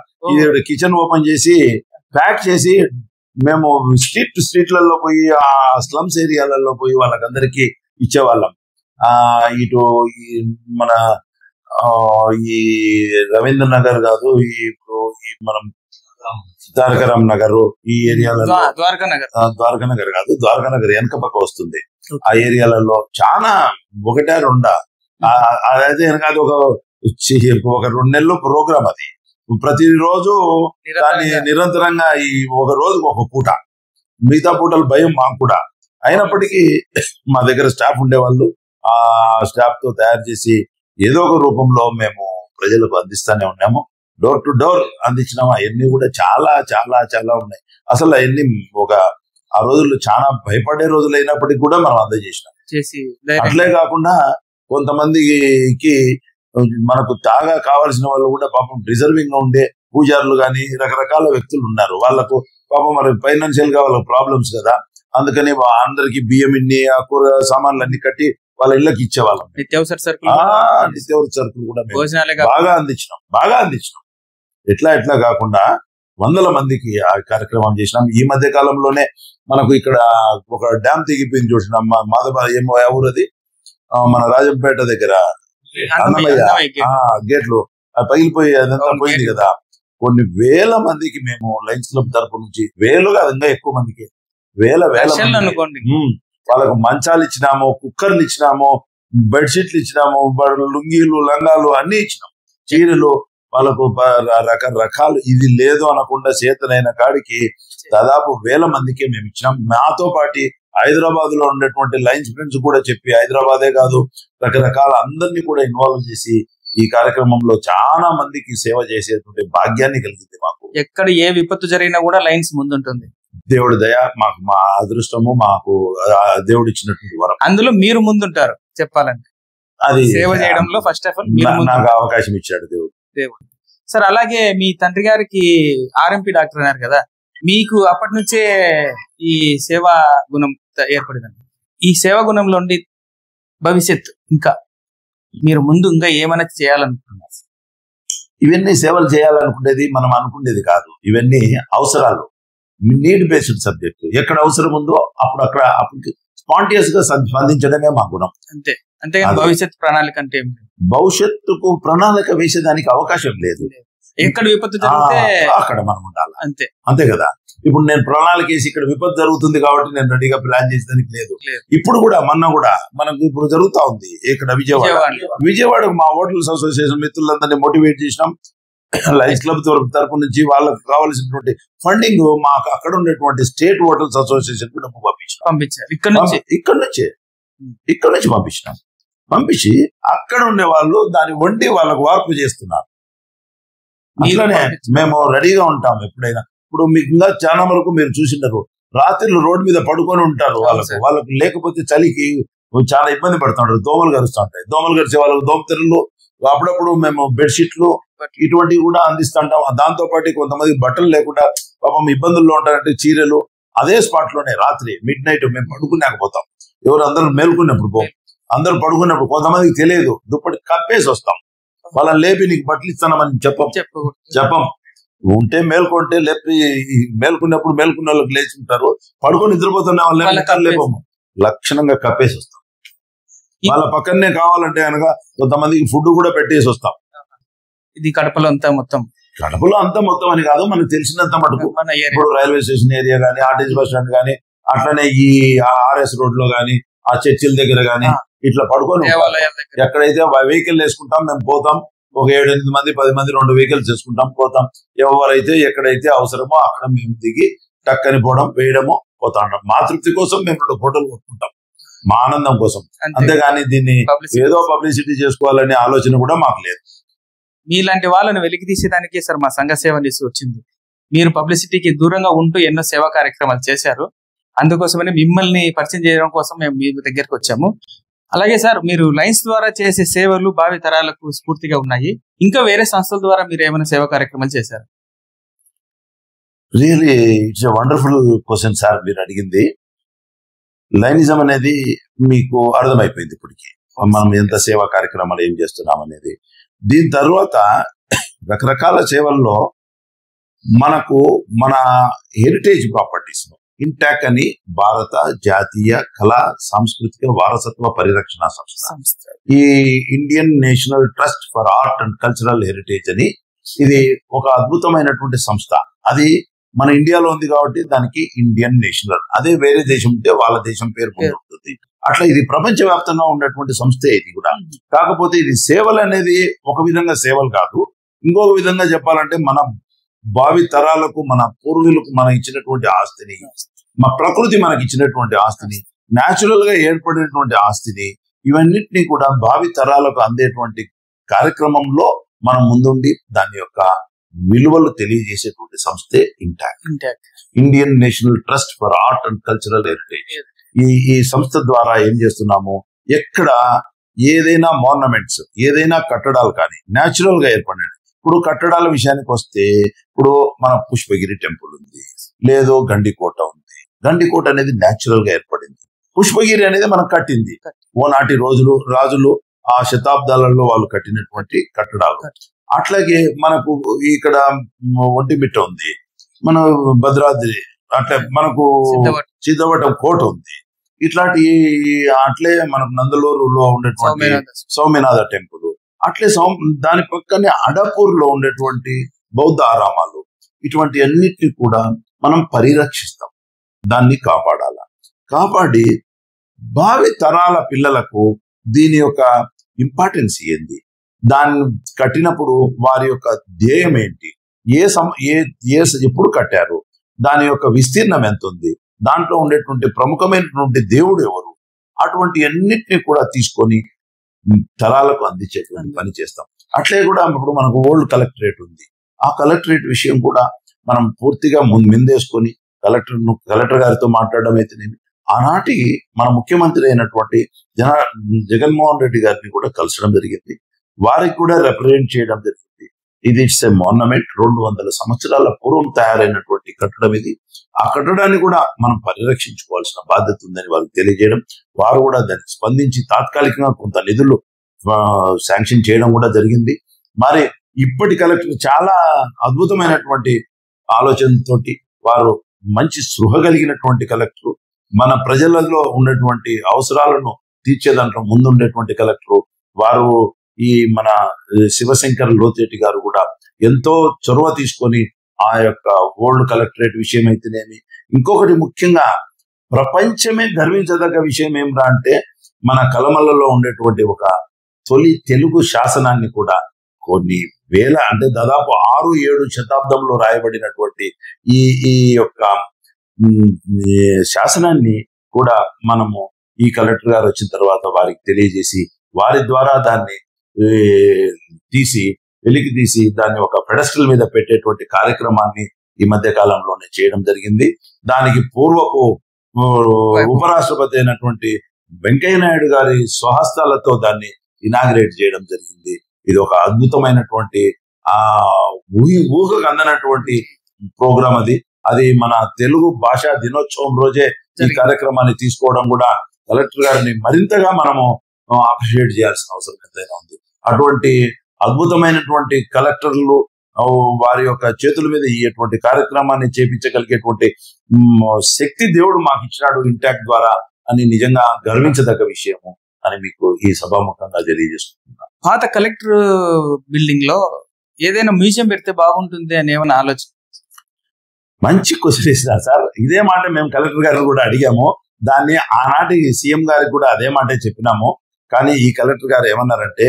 కిచెన్ ఓపెన్ చేసి ప్యాక్ చేసి మేము స్ట్రీట్లలో పోయి ఆ స్లమ్స్ ఏరియాలలో పోయి వాళ్ళకందరికీ ఇచ్చేవాళ్ళం. ఇటు మన ఈ రవీంద్ర నగర్ కాదు, ఇప్పుడు మనం ద్వారకారాం నగర్ ఈ ఏరియాలలో, ద్వారకా నగర్ కాదు, ద్వారకా నగర్ వెనక పక్క వస్తుంది. ఆ ఏరియాలలో చాలా 1-2 అదైతే వెనక అది ఒక 2 నెలలు ప్రోగ్రామ్. అది ప్రతిరోజు దాన్ని నిరంతరంగా ఈ ఒక రోజుకు ఒక పూట, మిగతా పూటలు భయం మాకు కూడా. అయినప్పటికీ మా దగ్గర స్టాఫ్ ఉండేవాళ్ళు, ఆ స్టాఫ్ తో తయారు చేసి ఏదో ఒక రూపంలో మేము ప్రజలకు అందిస్తానే ఉన్నాము. డోర్ టు డోర్ అందించినాము. అవన్నీ కూడా చాలా చాలా చాలా ఉన్నాయి. అసలు అవన్నీ ఆ రోజుల్లో చాలా భయపడే రోజులు అయినప్పటికీ కూడా మనం అందజేసినాం. అట్లే కాకుండా కొంతమందికి మనకు తాగా కావాల్సిన వాళ్ళు కూడా పాపం డిజర్వింగ్ గా ఉండే పూజారులు గాని రకరకాల వ్యక్తులు ఉన్నారు. వాళ్ళకు పాపం మరి ఫైనాన్షియల్ గా వాళ్ళకి ప్రాబ్లమ్స్ కదా, అందుకని అందరికి బియ్యం ఇన్ని కూర సామాన్లు అన్ని కట్టి వాళ్ళ ఇళ్ళకి ఇచ్చేవాళ్ళం. నిత్యావసర సరుకులు కూడా బాగా అందించినాం. ఎట్లా కాకుండా 100 మందికి ఆ కార్యక్రమం చేసినాం. ఈ మధ్య కాలంలోనే మనకు ఇక్కడ ఒక డ్యామ్ తెగిపోయింది చూసినాం, మాధవ ఏమో ఊరు అది, మన రాజంపేట దగ్గర అన్నమయ్య గేట్లు పగిలిపోయి అదంతా పోయింది కదా. కొన్ని వేల మందికి మేము లయన్స్ క్లబ్ తరపు నుంచి, వేలుగా ఇంకా ఎక్కువ మందికి, వేల అనుకోండి, వాళ్ళకు మంచాలు ఇచ్చినాము, కుక్కర్లు ఇచ్చినాము, బెడ్షీట్లు ఇచ్చినాము, లుంగీలు లంగాలు అన్ని ఇచ్చినాము, చీరలు, వాళ్ళకు రకరకాలు. ఇది లేదు అనకుండా చేతనైన కాడికి దాదాపు 1000 మందికి మేము ఇచ్చినాం. మాతో పాటు హైదరాబాద్ లో ఉండేటువంటి లయన్స్ ఫ్రెండ్స్ కూడా చెప్పి, హైదరాబాదే కాదు రకరకాల అందరినీ కూడా ఇన్వాల్వ్ చేసి ఈ కార్యక్రమంలో చాలా మందికి సేవ చేసేటువంటి భాగ్యాన్ని కలిగింది మాకు. ఎక్కడ ఏ విపత్తు జరిగినా కూడా లయన్స్ ముందుంటుంది. దేవుడి దయ, మాకు మా అదృష్టము, మాకు దేవుడు ఇచ్చినటువంటి వరం. అందులో మీరు ముందుంటారు చెప్పాలంటే, అది సేవ చేయడంలో ఫస్ట్ ఆఫ్ ఆల్ నాకు అవకాశం ఇచ్చాడు దేవుడు. సార్ అలాగే మీ తండ్రి గారికి ఆర్ఎంపీ డాక్టర్ అన్నారు కదా, మీకు అప్పటి నుంచే ఈ సేవా గుణం ఏర్పడిందండి. ఈ సేవా గుణంలో ఉండి భవిష్యత్ ఇంకా మీరు ముందు ఇంకా ఏమైనా చేయాలనుకుంటున్నారు? ఇవన్నీ సేవలు చేయాలనుకునేది మనం అనుకునేది కాదు. ఇవన్నీ అవసరాలు, నీడ్ బేస్డ్ సబ్జెక్ట్. ఎక్కడ అవసరం ఉందో అప్పుడు స్పాంటియస్ గా స్పందించడమే మా గుణం. అంతే భవిష్యత్ ప్రణాళిక అంటే భవిష్యత్తుకు ప్రణాళిక వేసేదానికి అవకాశం లేదు. ఎక్కడ విపత్తు జరిగితే అక్కడ మనం ఉండాలి. అంతే కదా. ఇప్పుడు నేను ప్రణాళిక వేసి ఇక్కడ విపత్తు జరుగుతుంది కాబట్టి నేను రెడీగా ప్లాన్ చేసేదానికి లేదు. ఇప్పుడు కూడా మొన్న కూడా మనకు ఇప్పుడు జరుగుతా ఉంది ఇక్కడ విజయవాడ మా హోటల్స్ అసోసియేషన్ మిత్రులందరినీ మోటివేట్ చేసినాం. లయన్స్ క్లబ్ తరపు నుంచి వాళ్ళకి కావాల్సినటువంటి ఫండింగ్ మాకు అక్కడ ఉండేటువంటి స్టేట్ హోటల్స్ అసోసియేషన్ కు డబ్బు పంపించారు. ఇక్కడ నుంచి పంపించినాం. పంపించి అక్కడ ఉండే వాళ్ళు దాన్ని వండి వాళ్ళకు వార్పు చేస్తున్నారు. అట్లనే మేము రెడీగా ఉంటాం ఎప్పుడైనా. ఇప్పుడు మీకు ఇంకా చాలా వరకు మీరు చూసినారు, రాత్రులు రోడ్డు మీద పడుకొని ఉంటారు. వాళ్ళకు లేకపోతే చలికి చాలా ఇబ్బంది పడుతుంటారు, దోమలు గరుస్తూ ఉంటాయి. దోమలు గరిచే వాళ్ళకు దోమతెరలు, అప్పుడప్పుడు మేము బెడ్షీట్లు ఇటువంటివి కూడా అందిస్తుంటాం. దాంతో పాటు కొంతమంది బట్టలు లేకుండా పాపం ఇబ్బందుల్లో ఉంటారంటే చీరలు అదే స్పాట్ లోనే రాత్రి మిడ్ నైట్ మేము పడుకునేకపోతాం. ఎవరు అందరూ మేల్కొన్నప్పుడు అందరూ పడుకున్నప్పుడు కొంతమందికి తెలియదు, దుప్పటి కప్పేసి వస్తాం. వాళ్ళని లేపి నీకు బట్టలు ఇస్తానమని చెప్పం. ఉంటే మేల్కొంటే లేపి మేల్కొన్నప్పుడు మేల్కొన్న వాళ్ళకి లేచి ఉంటారు, పడుకొని నిద్రపోతున్న వాళ్ళని లేపము, లక్షణంగా కప్పేసి వస్తాం. వాళ్ళ పక్కనే కావాలంటే కనుక కొంతమందికి ఫుడ్ కూడా పెట్టేసి వస్తాం. ఇది కడపలో అంతా మొత్తం అని కాదు, మనకు తెలిసినంత మటుకు. ఇప్పుడు రైల్వే స్టేషన్ ఏరియా గానీ, ఆర్టీసీ బస్ స్టాండ్ గానీ, అట్లనే ఈ ఆర్ఎస్ రోడ్ లో గానీ, ఆ చర్చిల దగ్గర గానీ ఇట్లా పడుకొని ఎక్కడైతే వెహికల్ వేసుకుంటాం మేము పోతాం. ఒక 7-8 మంది 10 మంది 2 వెహికల్స్ వేసుకుంటాం పోతాం. ఎవరైతే ఎక్కడైతే అవసరమో అక్కడ మేము దిగి టక్కని పోవడం వేయడమో పోతా ఉంటాం. మా తృప్తి కోసం మేము 2 ఫోటోలు కొట్టుకుంటాం, మా ఆనందం కోసం. అంతేగాని దీన్ని ఏదో పబ్లిసిటీ చేసుకోవాలనే ఆలోచన కూడా మాకు లేదు. మీలాంటి వాళ్ళని వెలికి తీసేదానికే సార్ మా సంఘ సేవ న్యూస్ వచ్చింది. మీరు పబ్లిసిటీకి దూరంగా ఉంటూ ఎన్నో సేవా కార్యక్రమాలు చేశారు. అందుకోసమని మిమ్మల్ని పరిచయం చేయడం కోసం మేము మీ దగ్గరికి వచ్చాము. అలాగే సార్, మీరు లైన్స్ ద్వారా చేసే సేవలు భావి తరాలకు స్ఫూర్తిగా ఉన్నాయి. ఇంకా వేరే సంస్థల ద్వారా మీరు ఏమైనా సేవా కార్యక్రమాలు చేశారు? Really it's a wonderful question sir మీరు అడిగింది. లైనిజం అనేది మీకు అర్థమైపోయింది ఇప్పటికి, మనం ఎంత సేవా కార్యక్రమాలు ఏం చేస్తున్నాం అనేది. దీని తర్వాత రకరకాల సేవల్లో మనకు మన హెరిటేజ్ ప్రాపర్టీస్ ఇంటాక్ అని భారత జాతీయ కళా సాంస్కృతిక వారసత్వ పరిరక్షణ సంస్థ, ఈ Indian National Trust for Art and Cultural heritage అని, ఇది ఒక అద్భుతమైనటువంటి సంస్థ. అది మన ఇండియాలో ఉంది కాబట్టి దానికి ఇండియన్ నేషనల్, అదే వేరే దేశం ఉంటే వాళ్ళ దేశం పేరు ఉంటుంది. అట్లా ఇది ప్రపంచవ్యాప్తంగా ఉన్నటువంటి సంస్థే ఇది కూడా. కాకపోతే ఇది సేవలు అనేది ఒక విధంగా సేవలు కాదు, ఇంకొక విధంగా చెప్పాలంటే మన భావి తరాలకు, మన పూర్వీకులకు మనం ఇచ్చినటువంటి ఆస్తిని, మన ప్రకృతి మనకి ఇచ్చినటువంటి ఆస్తిని, న్యాచురల్ గా ఏర్పడినటువంటి ఆస్తిని, ఇవన్నిటినీ కూడా భావి తరాలకు అందేటువంటి కార్యక్రమంలో మనం ముందుండి దాని యొక్క విలువలు తెలియజేసేటువంటి సంస్థే INTACH, Indian National Trust for Art and Cultural Heritage. ఈ సంస్థ ద్వారా ఏం చేస్తున్నాము, ఎక్కడ ఏదైనా మోర్నమెంట్స్, ఏదైనా కట్టడాలు కానీ న్యాచురల్ గా ఏర్పడినవి. ఇప్పుడు కట్టడాల విషయానికి వస్తే, ఇప్పుడు మన పుష్పగిరి టెంపుల్ ఉంది, లేదో గండికోట ఉంది. గండికోట అనేది న్యాచురల్ గా ఏర్పడింది, పుష్పగిరి అనేది మనం కట్టింది. ఓనాటి రాజులు ఆ శతాబ్దాలలో వాళ్ళు కట్టినటువంటి కట్టడాలు. అట్లాగే మనకు ఇక్కడ ఒంటిమిట్ట ఉంది, మన భద్రాద్రి, అట్లా మనకు సిద్ధవటం కోట ఉంది. ఇట్లాంటి అట్లే మనకు నందలూరులో ఉండేటువంటి సౌమ్యనాథ టెంపుల్, అట్లే దాని పక్కనే అడపూర్ లో ఉండేటువంటి బౌద్ధ ఆరామాలు, ఇటువంటి అన్నిటిని కూడా మనం పరిరక్షిస్తాం, దాన్ని కాపాడి భావి తరాల పిల్లలకు దీని యొక్క ఇంపార్టెన్స్ ఏంది, దాన్ని కట్టినప్పుడు వారి యొక్క ధ్యేయం ఏంటి, ఎప్పుడు కట్టారు, దాని యొక్క విస్తీర్ణం ఎంత ఉంది, దాంట్లో ఉండేటువంటి ప్రముఖమైనటువంటి దేవుడు ఎవరు, అటువంటి అన్నిటిని కూడా తీసుకొని తరాలకు అందించేటువంటి పని చేస్తాం. అట్లే కూడా ఇప్పుడు మనకు ఓల్డ్ కలెక్టరేట్ ఉంది, ఆ కలెక్టరేట్ విషయం కూడా మనం పూర్తిగా ముందేసుకొని కలెక్టర్ గారితో మాట్లాడడం అయితేనేమి, ఆనాటి మన ముఖ్యమంత్రి అయినటువంటి జగన్మోహన్ రెడ్డి గారిని కూడా కలసడం జరిగింది, వారికి కూడా రిప్రజెంట్ చేయడం జరిగింది. ఇది ఇట్స్ ఏ మోర్నమెంట్, 200 సంవత్సరాల పూర్వం తయారైనటువంటి కట్టడం ఇది. ఆ కట్టడాన్ని కూడా మనం పరిరక్షించుకోవాల్సిన బాధ్యత ఉందని వాళ్ళకి తెలియజేయడం, వారు కూడా దానికి స్పందించి తాత్కాలికంగా కొంత నిధులు శాంక్షన్ చేయడం కూడా జరిగింది. మరి ఇప్పటి కలెక్టర్ చాలా అద్భుతమైనటువంటి ఆలోచనతోటి, వారు మంచి స్పృహ కలిగినటువంటి కలెక్టర్, మన ప్రజలలో ఉన్నటువంటి అవసరాలను తీర్చే దాంట్లో ముందుండేటువంటి కలెక్టర్ వారు. ఈ మన శివశంకర్ లోతేటి గారు కూడా ఎంతో చొరవ తీసుకొని ఆ యొక్క ఓల్డ్ కలెక్టరేట్ విషయం అయితేనేమి, ఇంకొకటి ముఖ్యంగా ప్రపంచమే గర్వించదగ్గ విషయం ఏమిరా అంటే, మన కలమల్లలో ఉండేటువంటి ఒక తొలి తెలుగు శాసనాన్ని కూడా కొన్ని వేల, అంటే దాదాపు 6-7 శతాబ్దంలో రాయబడినటువంటి ఈ యొక్క శాసనాన్ని కూడా మనము ఈ కలెక్టర్ గారు వచ్చిన తర్వాత వారికి తెలియజేసి, వారి ద్వారా దాన్ని తీసి వెలికి తీసి దాన్ని ఒక పెడస్టల్ మీద పెట్టేటువంటి కార్యక్రమాన్ని ఈ మధ్య కాలంలోనే చేయడం జరిగింది. దానికి పూర్వపు ఉపరాష్ట్రపతి అయినటువంటి వెంకయ్య నాయుడు గారి స్వహస్తాలతో దాన్ని ఇనాగ్రేట్ చేయడం జరిగింది. ఇది ఒక అద్భుతమైనటువంటి ఊహకు అందనటువంటి ప్రోగ్రాం. అది మన తెలుగు భాషా దినోత్సవం రోజే ఈ కార్యక్రమాన్ని తీసుకోవడం కూడా కలెక్టర్ గారిని మరింతగా మనము అప్రిషియేట్ చేయాల్సిన అవసరం ఎంతైనా ఉంది. అటువంటి అద్భుతమైనటువంటి కలెక్టర్లు వారి యొక్క చేతుల మీద ఇటువంటి కార్యక్రమాన్ని చేపించగలిగేటువంటి శక్తి దేవుడు మాకు ఇచ్చినాడు ఇంటాక్ట్ ద్వారా అని నిజంగా గర్వించదగ్గ విషయము అని మీకు ఈ సభాముఖంగా తెలియజేస్తున్నాను. పాత కలెక్టర్ బిల్డింగ్ లో ఏదైనా మ్యూజియం పెడితే బాగుంటుంది అని ఏమైనా ఆలోచన? మంచి క్వశ్చన్ ఇస్తున్నారు సార్. ఇదే మాట మేము కలెక్టర్ గారిని కూడా అడిగాము. దాన్ని ఆనాటి సీఎం గారికి కూడా అదే మాటే చెప్పినాము. కానీ ఈ కలెక్టర్ గారు ఏమన్నారంటే,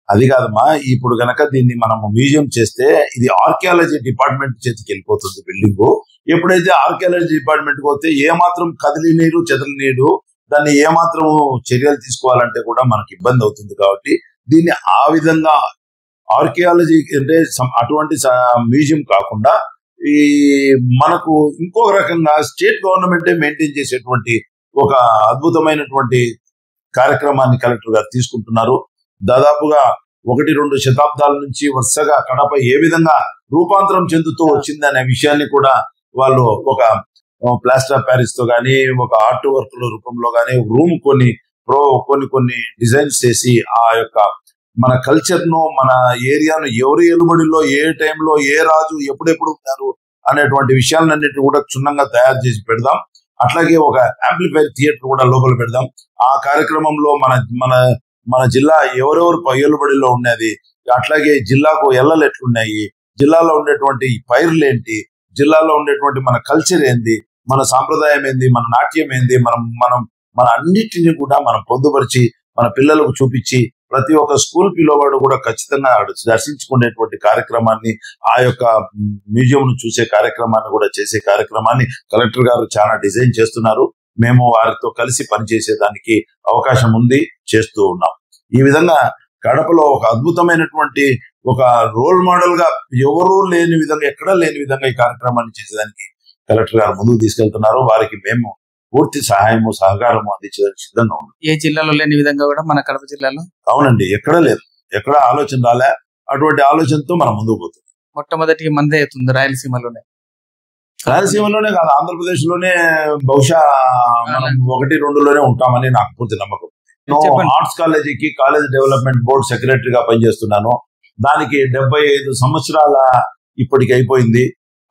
అది కాదమ్మా, ఇప్పుడు గనక దీన్ని మనము మ్యూజియం చేస్తే ఇది ఆర్కియాలజీ డిపార్ట్మెంట్ చేతికి వెళ్ళిపోతుంది బిల్డింగ్. ఎప్పుడైతే ఆర్కియాలజీ డిపార్ట్మెంట్ పోతే ఏమాత్రం కదిలి నీరు చెదలి నీరు, దాన్ని ఏమాత్రం చర్యలు తీసుకోవాలంటే కూడా మనకి ఇబ్బంది అవుతుంది. కాబట్టి దీన్ని ఆ విధంగా ఆర్కియాలజీ అంటే అటువంటి మ్యూజియం కాకుండా ఈ మనకు ఇంకొక రకంగా స్టేట్ గవర్నమెంటే మెయింటైన్ చేసేటువంటి ఒక అద్భుతమైనటువంటి కార్యక్రమాన్ని కలెక్టర్ గారు తీసుకుంటున్నారు. దాదాపుగా 1-2 శతాబ్దాల నుంచి వరుసగా కడప ఏ విధంగా రూపాంతరం చెందుతూ వచ్చింది అనే విషయాన్ని కూడా వాళ్ళు ఒక ప్లాస్టర్ ఆఫ్ ప్యారిస్ తో గానీ, ఒక ఆర్ట్ వర్క్ రూపంలో గానీ రూమ్ కొన్ని డిజైన్స్ చేసి ఆ యొక్క మన కల్చర్ ను, మన ఏరియాను, ఎవరి ఎలుబడిలో ఏ టైంలో ఏ రాజు ఎప్పుడెప్పుడు ఉన్నారు అనేటువంటి విషయాలన్నింటినీ కూడా క్షుణ్ణంగా తయారు చేసి పెడదాం. అట్లాగే ఒక యాంప్లిఫైర్ థియేటర్ కూడా లోపల పెడదాం. ఆ కార్యక్రమంలో మన జిల్లా ఎవరెవరు ఏలుబడిలో ఉన్నది, అట్లాగే జిల్లాకు ఎల్లలు ఎట్లున్నాయి, జిల్లాలో ఉండేటువంటి పైర్లు ఏంటి, జిల్లాలో ఉండేటువంటి మన కల్చర్ ఏంది, మన సాంప్రదాయం ఏంది, మన నాట్యం ఏంది, మన అన్నిటిని కూడా మనం పొందుపరిచి మన పిల్లలకు చూపించి ప్రతి ఒక్క స్కూల్ పిల్లవాడు కూడా ఖచ్చితంగా దర్శించుకునేటువంటి కార్యక్రమాన్ని, ఆ యొక్క మ్యూజియం ను చూసే కార్యక్రమాన్ని కూడా చేసే కార్యక్రమాన్ని కలెక్టర్ గారు చాలా డిజైన్ చేస్తున్నారు. మేము వారితో కలిసి పనిచేసేదానికి అవకాశం ఉంది, చేస్తూ ఉన్నాం. ఈ విధంగా కడపలో ఒక అద్భుతమైనటువంటి ఒక రోల్ మోడల్ గా ఎవరూ లేని విధంగా, ఎక్కడా లేని విధంగా ఈ కార్యక్రమాన్ని చేసేదానికి కలెక్టర్ గారు ముందుకు తీసుకెళ్తున్నారు. వారికి మేము పూర్తి సహాయము సహకారము అందించడానికి సిద్ధంగా ఉన్నాం. ఏ జిల్లాలో లేని విధంగా కూడా మన కడప జిల్లాలో అవునండి, ఎక్కడా లేదు, ఎక్కడా ఆలోచన రాలే. అటువంటి ఆలోచనతో మనం ముందుకు పోతుంది. మొట్టమొదటి మందే అవుతుంది రాయలసీమలోనే కాదు, ఆంధ్రప్రదేశ్ లోనే బహుశా మనం 1-2లోనే ఉంటామని నాకు పూర్తి నమ్మకం. నేను ఆర్ట్స్ కాలేజీకి కాలేజ్ డెవలప్మెంట్ బోర్డు సెక్రటరీగా పనిచేస్తున్నాను. దానికి 75 సంవత్సరాల ఇప్పటికి అయిపోయింది.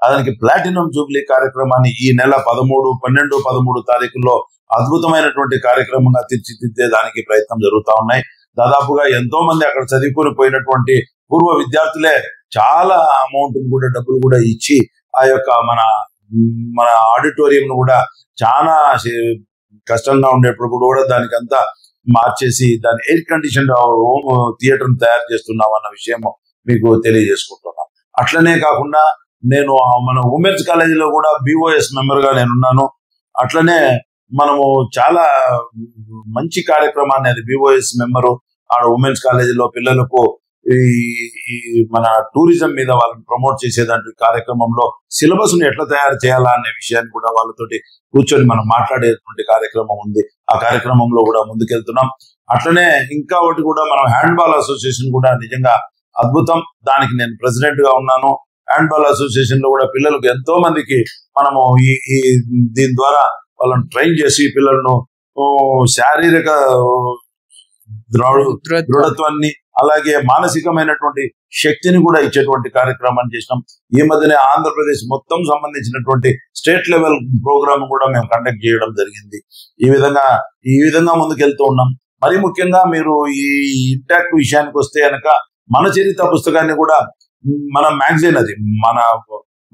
దానికి ప్లాటినం జూబ్లీ కార్యక్రమాన్ని ఈ నెల 12-13 తారీఖుల్లో అద్భుతమైనటువంటి కార్యక్రమంగా తీర్చిదిద్దే దానికి ప్రయత్నం జరుగుతా ఉన్నాయి. దాదాపుగా ఎంతో మంది అక్కడ చదువుకొని పోయినటువంటి పూర్వ విద్యార్థులే చాలా అమౌంట్ కూడా, డబ్బులు కూడా ఇచ్చి ఆ యొక్క మన ఆడిటోరియం ను కూడా చాలా కష్టంగా ఉండేప్పుడు కూడా దానికి అంతా మార్చేసి దాని ఎయిర్ కండిషన్ థియేటర్ తయారు చేస్తున్నాం అన్న విషయం మీకు తెలియజేసుకుంటున్నాం. అట్లనే కాకుండా నేను మన ఉమెన్స్ కాలేజీలో కూడా BOS మెంబర్ గా నేనున్నాను. అట్లనే మనము చాలా మంచి కార్యక్రమాన్ని, అది BOS మెంబరు ఆడ ఉమెన్స్ కాలేజీలో పిల్లలకు ఈ మన టూరిజం మీద వాళ్ళని ప్రమోట్ చేసేదాంటి కార్యక్రమంలో సిలబస్ ను ఎట్లా తయారు చేయాలా అనే విషయాన్ని కూడా వాళ్ళతోటి కూర్చొని మనం మాట్లాడేటువంటి కార్యక్రమం ఉంది. ఆ కార్యక్రమంలో కూడా ముందుకెళ్తున్నాం. అట్లనే ఇంకా ఒకటి కూడా మనం హ్యాండ్బాల్ అసోసియేషన్ కూడా నిజంగా అద్భుతం. దానికి నేను ప్రెసిడెంట్ గా ఉన్నాను. హ్యాండ్బాల్ అసోసియేషన్ లో కూడా పిల్లలకు ఎంతో మందికి మనము ఈ దీని ద్వారా వాళ్ళని ట్రైన్ చేసి పిల్లలను శారీరక దృఢత్వాన్ని అలాగే మానసికమైనటువంటి శక్తిని కూడా ఇచ్చేటువంటి కార్యక్రమాన్ని చేసినాం. ఈ మధ్యనే ఆంధ్రప్రదేశ్ మొత్తం సంబంధించినటువంటి స్టేట్ లెవెల్ ప్రోగ్రామ్ కూడా మేము కండక్ట్ చేయడం జరిగింది. ఈ విధంగా ముందుకెళ్తూ ఉన్నాం. మరి ముఖ్యంగా మీరు ఈ ఇంటాక్ట్ విషయానికి వస్తే కనుక మన చరిత్ర పుస్తకాన్ని కూడా మన మ్యాగజైన్, అది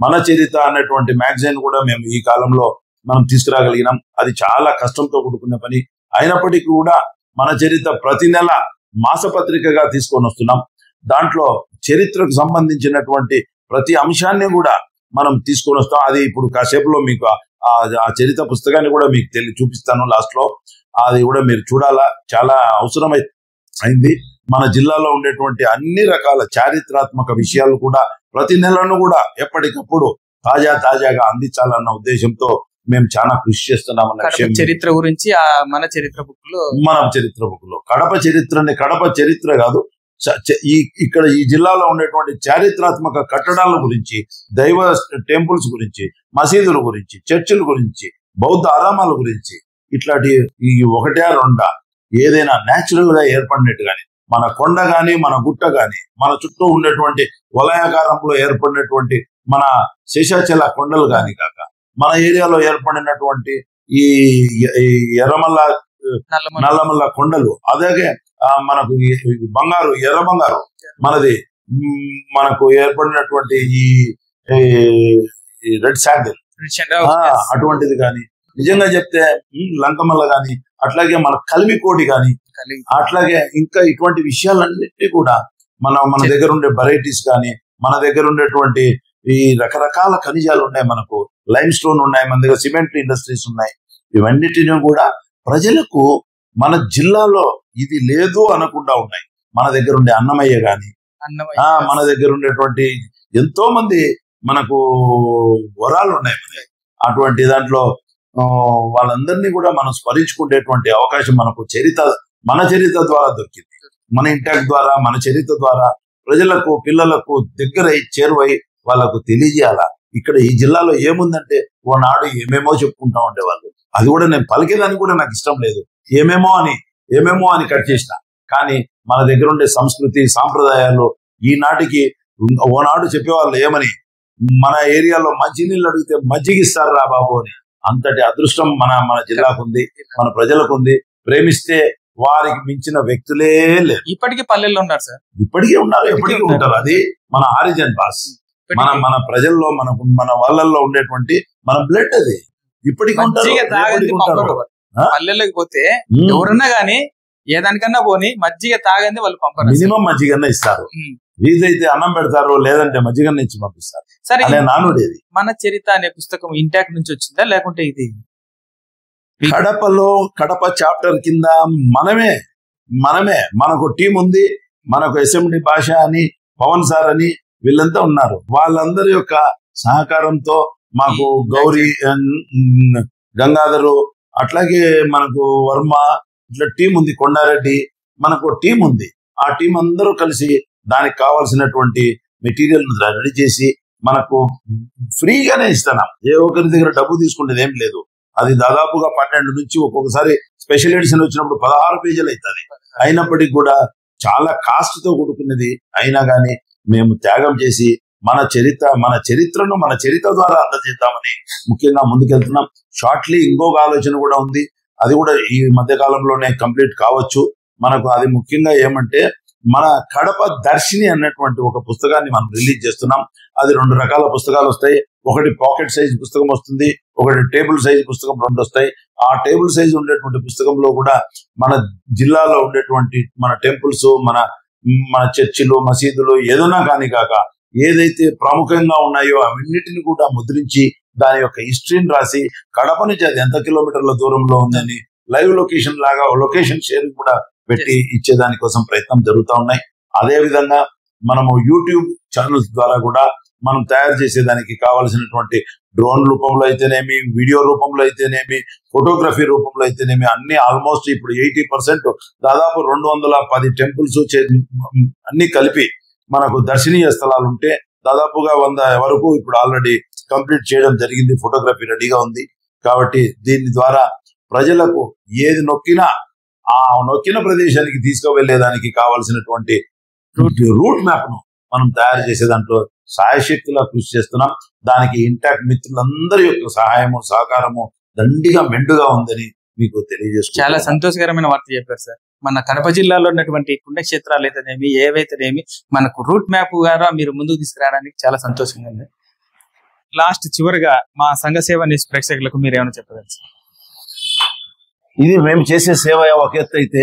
మన చరిత్ర అనేటువంటి మ్యాగజైన్ కూడా మేము ఈ కాలంలో మనం తీసుకురాగలిగినాం. అది చాలా కష్టంతో కూడుకున్న పని అయినప్పటికీ కూడా మన చరిత్ర ప్రతి నెల మాసపత్రికగా తీసుకొని వస్తున్నాం. దాంట్లో చరిత్రకు సంబంధించినటువంటి ప్రతి అంశాన్ని కూడా మనం తీసుకొని వస్తాం. అది ఇప్పుడు కాసేపులో మీకు ఆ చరిత్ర పుస్తకాన్ని కూడా మీకు చూపిస్తాను లాస్ట్ లో. అది కూడా మీరు చూడాలా, చాలా అవసరమైంది. మన జిల్లాలో ఉండేటువంటి అన్ని రకాల చారిత్రాత్మక విషయాలు కూడా ప్రతి నెలను కూడా ఎప్పటికప్పుడు తాజాగా అందించాలన్న ఉద్దేశంతో మేము చాలా కృషి చేస్తున్నామన్న విషయం. చరిత్ర గురించి మన చరిత్ర బుక్ లో కడప చరిత్ర కాదు, ఇక్కడ ఈ జిల్లాలో ఉండేటువంటి చారిత్రాత్మక కట్టడాల గురించి, దైవ టెంపుల్స్ గురించి, మసీదుల గురించి, చర్చిల గురించి, బౌద్ధ ఆరామాల గురించి, ఇట్లాంటి ఈ ఒకటా రెండా ఏదైనా న్యాచురల్ గా ఏర్పడినట్టు గాని, మన కొండ గాని, మన గుట్ట గాని, మన చుట్టూ ఉండేటువంటి వలయాకారంలో ఏర్పడినటువంటి మన శేషాచల కొండలు గాని కాక, మన ఏరియాలో ఏర్పడినటువంటి ఈ ఎర్రమల్ల నల్లమల్ల కొండలు, అలాగే మనకు ఎర్ర బంగారు మనకు ఏర్పడినటువంటి ఈ రెడ్ శాండిల్ అటువంటిది కానీ, నిజంగా చెప్తే లంకమల్ల గాని, అట్లాగే మన కలిమికోటి గాని, అట్లాగే ఇంకా ఇటువంటి విషయాలన్నిటి కూడా మన దగ్గర ఉండే వెరైటీస్ కానీ, మన దగ్గర ఉండేటువంటి ఈ రకరకాల ఖనిజాలు ఉన్నాయి, మనకు లైమ్ స్టోన్ ఉన్నాయి, మన దగ్గర సిమెంట్ ఇండస్ట్రీస్ ఉన్నాయి. ఇవన్నిటిని కూడా ప్రజలకు మన జిల్లాలో ఇది లేదు అనకుండా ఉన్నాయి. మన దగ్గర ఉండే అన్నమయ్య గాని, మన దగ్గర ఉండేటువంటి ఎంతో మంది మనకు వరాలు ఉన్నాయి. అటువంటి దాంట్లో వాళ్ళందరినీ కూడా మనం స్మరించుకునేటువంటి అవకాశం మనకు మన చరిత్ర ద్వారా దొరికింది. మన ఇంటాక్ట్ ద్వారా, మన చరిత్ర ద్వారా ప్రజలకు, పిల్లలకు దగ్గర చేరువై వాళ్ళకు తెలియజేయాలా. ఇక్కడ ఈ జిల్లాలో ఏముందంటే ఓనాడు ఏమేమో చెప్పుకుంటా ఉండేవాళ్ళు. అది కూడా నేను పలికేదానికి కూడా నాకు ఇష్టం లేదు. ఏమేమో అని కట్ చేసిన. కానీ మన దగ్గర ఉండే సంస్కృతి సాంప్రదాయాలు ఈనాటికి ఓనాడు చెప్పేవాళ్ళు ఏమని, మన ఏరియాలో మంచినీళ్ళు అడిగితే మజ్జిగిస్తారు రా బాబు అని. అంతటి అదృష్టం మన జిల్లాకు ఉంది, మన ప్రజలకు ఉంది. ప్రేమిస్తే వారికి మించిన వ్యక్తులే లేరు. ఇప్పటికీ పల్లెల్లో ఉన్నారు సార్, ఇప్పటికీ ఉన్నారు, ఎప్పటికీ ఉంటారు. అది మన ఆరిజిన్ బాస్, మన ప్రజల్లో, మన వాళ్ళల్లో ఉండేటువంటి మన బ్లడ్. అది ఇప్పటికీ ఉంటారు. పల్లెల్లోకి పోతే ఎవరన్నా గానీ ఏదానికన్నా పోని మజ్జిగ తాగంది వాళ్ళు పంపారు. మినిమం మజ్జిగన్నా ఇస్తారు, వీలైతే అన్నం పెడతారు, లేదంటే మజ్జిగన్న ఇచ్చి పంపిస్తారు. సరే, నానుడేది మన చరిత్ర అనే పుస్తకం ఇంటాక్ట్ నుంచి వచ్చిందా లేకుంటే ఇది కడప చాప్టర్ కింద మనమే మనకు టీం ఉంది. మనకు ఎస్ఎండి భాష అని, పవన్ సార్ అని వీళ్ళంతా ఉన్నారు. వాళ్ళందరి యొక్క సహకారంతో మాకు గౌరీ, గంగాధరు, అట్లాగే మనకు వర్మ, ఇట్లా టీం ఉంది, కొండారెడ్డి, మనకు టీం ఉంది. ఆ టీం అందరూ కలిసి దానికి కావాల్సినటువంటి మెటీరియల్ రెడీ చేసి మనకు ఫ్రీగానే ఇస్తున్నాం. ఏ ఒక్కరి దగ్గర డబ్బు తీసుకునేది ఏం లేదు. అది దాదాపుగా 12 నుంచి ఒక్కొక్కసారి స్పెషల్ ఎడిషన్ వచ్చినప్పుడు 16 పేజీలు అవుతుంది. అయినప్పటికీ కూడా చాలా కాస్ట్ తో కూడుకున్నది. అయినా కానీ మేము త్యాగం చేసి మన చరిత్రను మన చరిత్ర ద్వారా అందజేద్దామని ముఖ్యంగా ముందుకెళ్తున్నాం. షార్ట్లీ ఇంకొక ఆలోచన కూడా ఉంది. అది కూడా ఈ మధ్య కాలంలోనే కంప్లీట్ కావచ్చు. మనకు అది ముఖ్యంగా ఏమంటే మన కడప దర్శిని అన్నటువంటి ఒక పుస్తకాన్ని మనం రిలీజ్ చేస్తున్నాం. అది 2 రకాల పుస్తకాలు వస్తాయి. ఒకటి పాకెట్ సైజ్ పుస్తకం వస్తుంది, ఒకటి టేబుల్ సైజ్ పుస్తకం, 2 వస్తాయి. ఆ టేబుల్ సైజ్ ఉండేటువంటి పుస్తకంలో కూడా మన జిల్లాలో ఉండేటువంటి మన టెంపుల్స్, మన చర్చిలు, మసీదులు ఏదైనా కానీ కాక ఏదైతే ప్రముఖంగా ఉన్నాయో అవన్నిటిని కూడా ముద్రించి దాని యొక్క హిస్టరీని రాసి కడప నుంచి అది ఎంత కిలోమీటర్ల దూరంలో ఉందని లైవ్ లొకేషన్ లాగా లొకేషన్ షేరింగ్ కూడా పెట్టి ఇచ్చేదాని కోసం ప్రయత్నం జరుగుతూ ఉన్నాయి. అదే విధంగా మనము యూట్యూబ్ ఛానల్స్ ద్వారా కూడా మనం తయారు చేసేదానికి కావాల్సినటువంటి డ్రోన్ రూపంలో అయితేనేమి, వీడియో రూపంలో అయితేనేమి, ఫోటోగ్రఫీ రూపంలో అయితేనేమి అన్ని ఆల్మోస్ట్ ఇప్పుడు 80% దాదాపు 210 టెంపుల్స్ అన్ని కలిపి మనకు దర్శనీయ స్థలాలు ఉంటే దాదాపుగా 100 వరకు ఇప్పుడు ఆల్రెడీ కంప్లీట్ చేయడం జరిగింది. ఫోటోగ్రఫీ రెడీగా ఉంది. కాబట్టి దీని ద్వారా ప్రజలకు ఏది నొక్కినా ఆ నొక్కిన ప్రదేశానికి తీసుకువెళ్లేదానికి కావాల్సినటువంటి రూట్ మ్యాప్ ను మనం తయారు చేసే దాంట్లో సాయశక్తిలా కృషి చేస్తున్నాం. దానికి ఇంటాక్ట్ మిత్రులందరి యొక్క సహాయము, సహకారము దండిగా మెండుగా ఉందని మీకు తెలియజేస్తున్నాను. చాలా సంతోషకరమైన వార్త చెప్పారు సార్. మన కడప జిల్లాలో ఉన్నటువంటి పుణ్యక్షేత్రాలు అయితేనేమి, ఏవైతేనేమి మనకు రూట్ మ్యాప్ ద్వారా మీరు ముందుకు తీసుకురావడానికి చాలా సంతోషంగా ఉంది. లాస్ట్ చివరిగా మా సంఘ సేవ న్యూస్ ప్రేక్షకులకు మీరు ఏమైనా చెప్పగలరు? ఇది మేము చేసే సేవ ఒక ఎత్తు అయితే,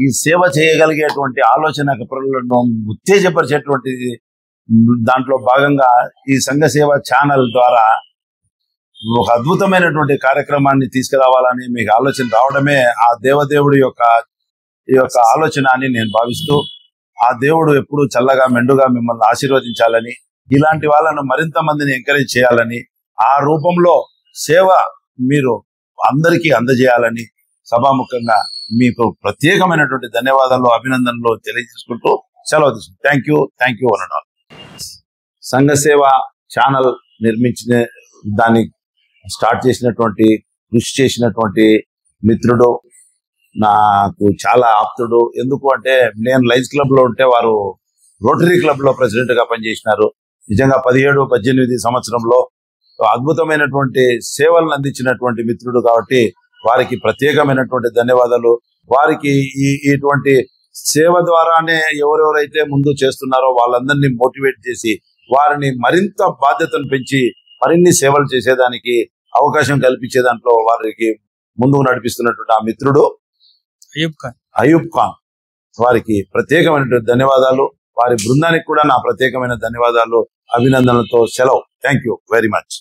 ఈ సేవ చేయగలిగేటువంటి ఆలోచన ప్రజలను ఉత్తేజపరిచేటువంటి దాంట్లో భాగంగా ఈ సంఘ సేవ ఛానల్ ద్వారా ఒక అద్భుతమైనటువంటి కార్యక్రమాన్ని తీసుకురావాలని మీకు ఆలోచన రావడమే ఆ దేవదేవుడి యొక్క ఆలోచన అని నేను భావిస్తూ, ఆ దేవుడు ఎప్పుడు చల్లగా మెండుగా మిమ్మల్ని ఆశీర్వదించాలని, ఇలాంటి వాళ్ళను మరింత మందిని ఎంకరేజ్ చేయాలని, ఆ రూపంలో సేవ మీరు అందరికీ అందజేయాలని సభాముఖంగా మీకు ప్రత్యేకమైనటువంటి ధన్యవాదాలు, అభినందనలు తెలియజేసుకుంటూ సెలవు తీసుకుంటాం. థ్యాంక్ యూ అనడాలి. సంఘ సేవ ఛానల్ నిర్మించిన దాన్ని స్టార్ట్ చేసినటువంటి, కృషి చేసినటువంటి మిత్రుడు, నాకు చాలా ఆప్తుడు. ఎందుకు అంటే నేను లయన్స్ క్లబ్ లో ఉంటే వారు రోటరీ క్లబ్ లో ప్రెసిడెంట్ గా పనిచేసినారు. నిజంగా 17-18 సంవత్సరంలో అద్భుతమైనటువంటి సేవలను అందించినటువంటి మిత్రుడు కాబట్టి వారికి ప్రత్యేకమైనటువంటి ధన్యవాదాలు. వారికి ఇటువంటి సేవ ద్వారానే ఎవరెవరైతే ముందు చేస్తున్నారో వాళ్ళందరినీ మోటివేట్ చేసి వారిని మరింత బాధ్యతను పెంచి మరిన్ని సేవలు చేసేదానికి అవకాశం కల్పించే దాంట్లో వారికి ముందుకు నడిపిస్తున్నటువంటి ఆ మిత్రుడు అయూబ్ ఖాన్, వారికి ప్రత్యేకమైనటువంటి ధన్యవాదాలు. వారి బృందానికి కూడా నా ప్రత్యేకమైన ధన్యవాదాలు, అభినందనలతో సెలవు. Thank you very much.